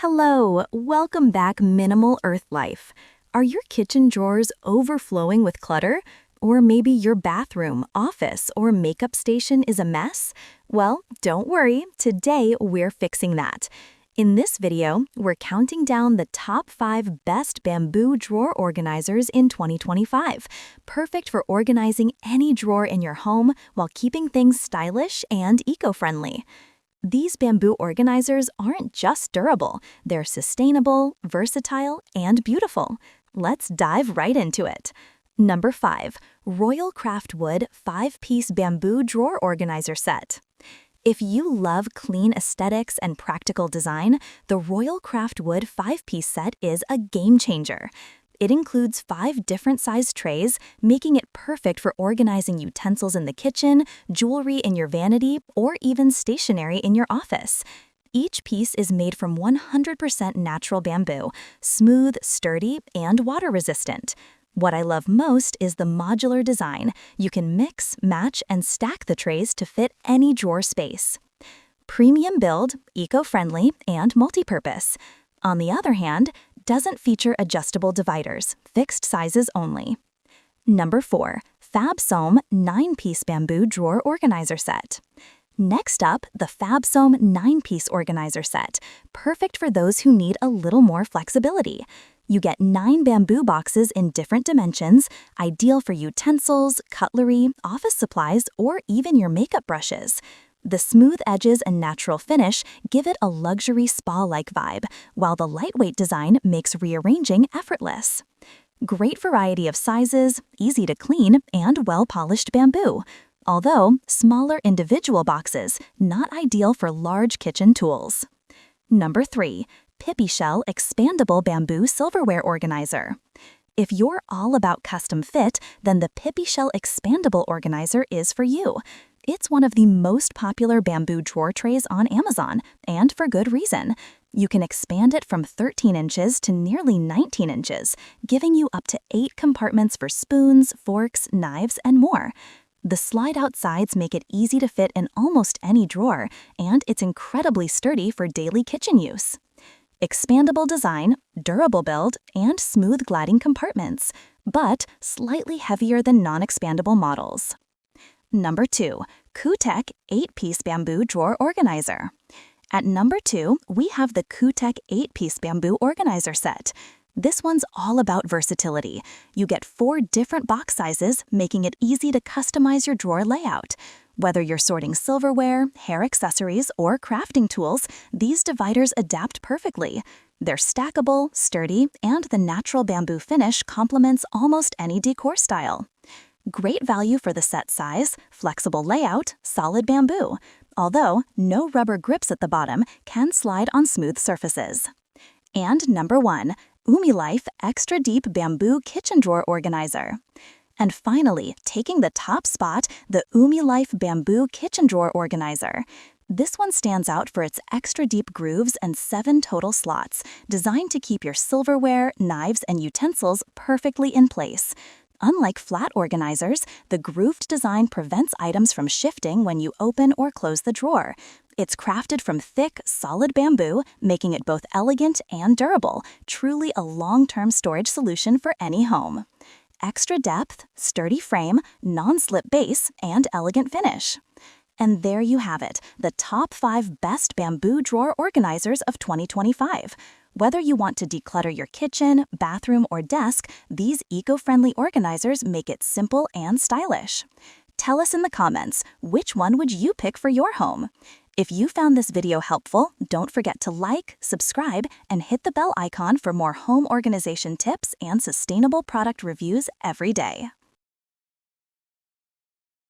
Hello, welcome back Minimal Earth Life. Are your kitchen drawers overflowing with clutter? Or maybe your bathroom, office, or makeup station is a mess? Well, don't worry, today we're fixing that. In this video, we're counting down the top 5 best bamboo drawer organizers in 2025, perfect for organizing any drawer in your home while keeping things stylish and eco-friendly. These bamboo organizers aren't just durable, they're sustainable, versatile, and beautiful. Let's dive right into it. Number 5. Royal Craftwood 5-Piece Bamboo Drawer Organizer Set. If you love clean aesthetics and practical design, the Royal Craftwood 5-Piece set is a game changer. It includes 5 different size trays, making it perfect for organizing utensils in the kitchen, jewelry in your vanity, or even stationery in your office. Each piece is made from 100% natural bamboo, smooth, sturdy, and water-resistant. What I love most is the modular design. You can mix, match, and stack the trays to fit any drawer space. Premium build, eco-friendly, and multi-purpose. On the other hand, doesn't feature adjustable dividers, fixed sizes only. Number 4. FabSome 9-Piece Bamboo Drawer Organizer Set. Next up, the FabSome 9-Piece Organizer Set, perfect for those who need a little more flexibility. You get 9 bamboo boxes in different dimensions, ideal for utensils, cutlery, office supplies, or even your makeup brushes. The smooth edges and natural finish give it a luxury spa-like vibe, while the lightweight design makes rearranging effortless. Great variety of sizes, easy to clean, and well-polished bamboo. Although, smaller individual boxes, not ideal for large kitchen tools. Number 3. Pippy Shell Expandable Bamboo Silverware Organizer. If you're all about custom fit, then the Pippy Shell Expandable Organizer is for you. It's one of the most popular bamboo drawer trays on Amazon, and for good reason. You can expand it from 13 inches to nearly 19 inches, giving you up to 8 compartments for spoons, forks, knives, and more. The slide-out sides make it easy to fit in almost any drawer, and it's incredibly sturdy for daily kitchen use. Expandable design, durable build, and smooth gliding compartments, but slightly heavier than non-expandable models. Number 2. Kutek 8-Piece Bamboo Drawer Organizer. At number 2, we have the Kutek 8-Piece Bamboo Organizer Set. This one's all about versatility. You get 4 different box sizes, making it easy to customize your drawer layout. Whether you're sorting silverware, hair accessories, or crafting tools, these dividers adapt perfectly. They're stackable, sturdy, and the natural bamboo finish complements almost any decor style. Great value for the set size, flexible layout, solid bamboo. Although, no rubber grips at the bottom can slide on smooth surfaces. And number 1, UmiLife Extra Deep Bamboo Kitchen Drawer Organizer. And finally, taking the top spot, the UmiLife Bamboo Kitchen Drawer Organizer. This one stands out for its extra deep grooves and 7 total slots, designed to keep your silverware, knives, and utensils perfectly in place. Unlike flat organizers, the grooved design prevents items from shifting when you open or close the drawer. It's crafted from thick, solid bamboo, making it both elegant and durable, truly a long-term storage solution for any home. Extra depth, sturdy frame, non-slip base, and elegant finish. And there you have it, the top 5 best bamboo drawer organizers of 2025. Whether you want to declutter your kitchen, bathroom, or desk, these eco-friendly organizers make it simple and stylish. Tell us in the comments, which one would you pick for your home? If you found this video helpful, don't forget to like, subscribe, and hit the bell icon for more home organization tips and sustainable product reviews every day.